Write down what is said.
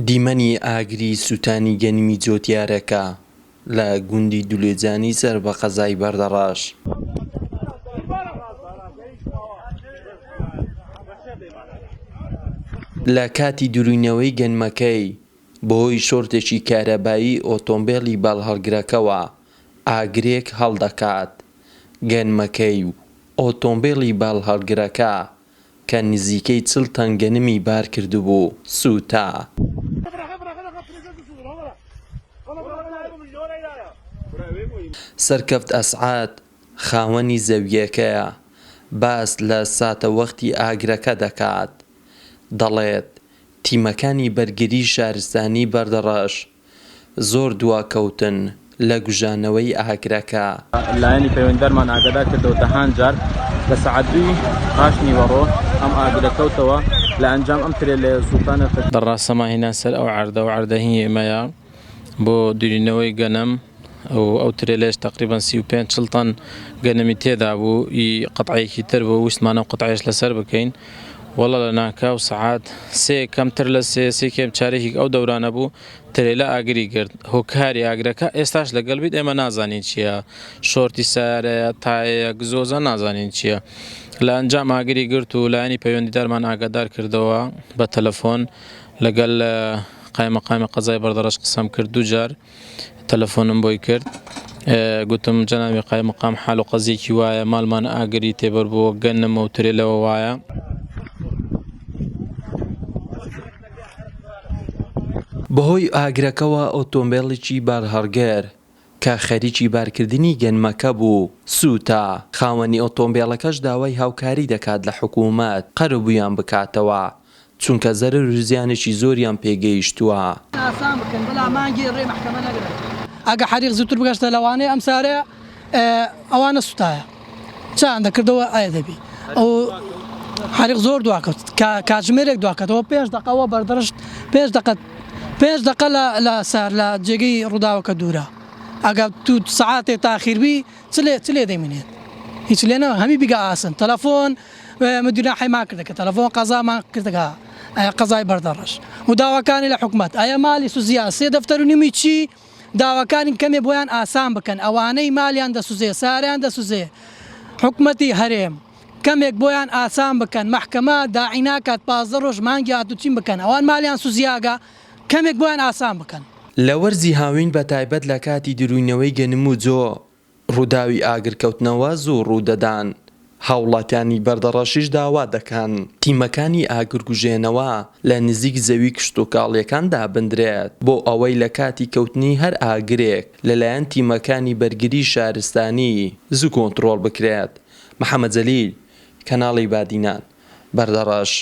دیمەنی ئاگری سوتانی گەنمی جۆتیارەکە لە گوندی دولێجانی سەر بە قەزای بەردەڕاش. لە کاتی دروینەوەی گەنمەکەی بەهۆی شۆرتێکی کارەبایی ئۆتۆمبێلی باڵهەڵگرەکەوە ئاگرێک هەڵدەکات. گەنمەکەی و ئۆتۆمبێلی باڵهەڵگرەکە کە نزیکەی 40 تەن گەنمی بار کردبوو سووتا. سەرکەفت ئەسعاد خاوەنی زەویەکەیە باس لە ساتە وەختی ئاگرەکە دەکات. دەڵێت تیمەکانی بەرگری شارستانی بەردەڕاش زۆر دواکەوتن لە گوژانەوەی ئاگرەکە. لایەنی پەیوەندیدارمان ئاگادار کردەوە دەهان جار لە سەعات 2 پاش نیوەڕۆ ئەم ئاگرەکەوتەوە لە ئەنجام ئەم ترێ لە سوڵتانە دەڕاستەما هێنان سەر ئەو عەردە و عەردەهی ئێمەیە بۆ درینەوەی گەنم ئەو ترێ لێش تقریبا 35-40 تەن گەنمی تێدا بوو. قەتعەیەکی تر بوو ویستمانە و قەتعەیەش لەسەر بکەین. وەڵا لە ناکاو سەعات 3 کەمتر لە 3 کێم چارێکی ئەو دەورانە بوو ترێلە ئاگری کرد. هۆکاری ئاگرەکە ئێستاش لەگەڵ بیت ئێمە نازانین چییە، شۆرتی سارەیە تایەیە گزۆزە نازانین چییە. لە ئەنجام ئاگری گرت و لایەنی پەیوەندیدارمان ئاگادار کردەوە بە تەلەفۆن لەگەڵ قایمەقامی قەزای بەردەڕاش قسەم کرد. 2 جار تەلەفۆنم بۆی کرد، گوتم جەنابی قایمەقام حاڵ و قەزیەکی وایە ماڵمان ئاگری تێبەر بووە گەنم و ترێلەوە وایە. بەهۆی ئاگرەکەوە ئۆتۆمبێڵێکی بارهەڵگر کە خەریکی بارکردنی گەنمەکە بوو سووتا. خاوەنی ئۆتۆمبێڵەکەش داوای هاوکاری دەکات لە حکوومەت قەرەبوویان بکاتەوە چونکە زەرر و زیانێکی زۆریان پێگەیشتووە. ئەگە حەریق زووتر بگەشتە لەوانەیە ئەم سارەیە ئەوانە سوتایە چیان دەکردەوە ئایا دەبی ئەو حەریق زۆر دواکەوت کاتژمێرێک دواکەتەوە 5 دقەوە بەردەڕشت 5 دقە لە سار لە جێگەی ڕووداوەکە دوورە. ئەگە تو سەعاتێک تاخیربی چ لێ دەمێنێت هیچ لێنە هەمی بیگە ئاسن تەلەفۆن مدیرە حیما کردەکە تەلەفۆن قەزامان کردەکە قەزای بەردەڕەش و داواکانی لە حکوومەت ئایا مالی سوزیا 3 دەفتەر و نیمی چی داواکانی کەمێ بۆیان ئاسان بکەن ئەوانەی مالیان دەسوزێ ساریان دەسوزێ حکوومەتی هەرێم کەمێک بۆیان ئاسان بکەن مەحکەمە داعیناکات 15 ڕۆژ مانگی هاتوچین بکەن ئەوان مالیان سوزیاگە کەمێک بۆیان ئاسان بکەن. لە وەرزی هاوین بە تایبەت لە کاتی دروینەوەی گەنم و جۆ ڕووداوی ئاگرکەوتنەوە زۆر ڕوودەدان. هاوڵاتیانی بەردەڕەشیش داوا دەکەن تیمەکانی ئاگرکوژێنەوە لە نزیک زەوی کشت و کاڵیەکاندا بندرێت بۆ ئەوەی لە کاتی کەوتنی هەر ئاگرێک لەلایەن تیمەکانی بەرگری شارستانی زوو کۆنتڕۆڵ بکرێت. محەممەد جەلیل، کەناڵی بادینان، بەردەڕەش.